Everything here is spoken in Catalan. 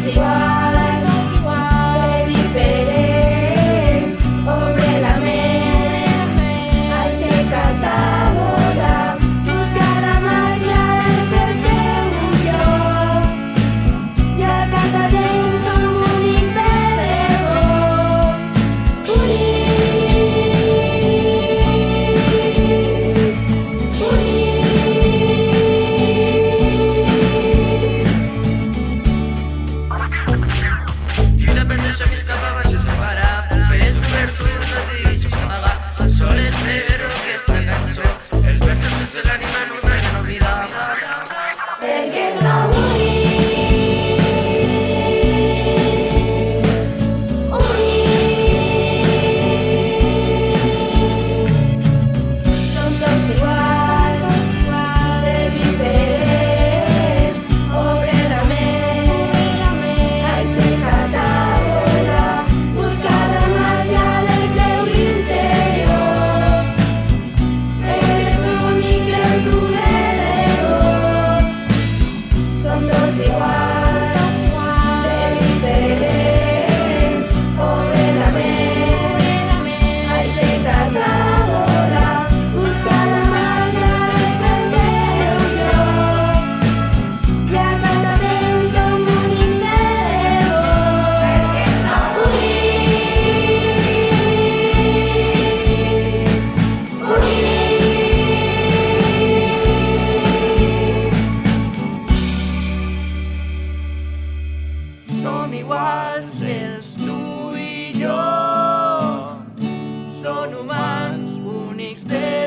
tots iguals, de diferents, obre la ment, aixeca't a volar, busca la màgia de ser-te un lloc, i a cada temps som únics de debò, Independència fins cap a baix sense parar. Fes obertura, no t'hi deixis pagar. El sol és negre, aquesta cançó. Els versos des de l'ànima no traigan oblidar. perquè som som tots iguals, de diferents, obre la ment, aixeca't a volar, busca la màgia del teu interior, eres únic, creu-t'ho de debò, som tots iguals, de diferents, obre la ment, aixeca't a volar, busca la màgia de ser-te un lloc, i a cada temps som únics de debò, perquè som Som iguals els tu i jo. Són humans únics de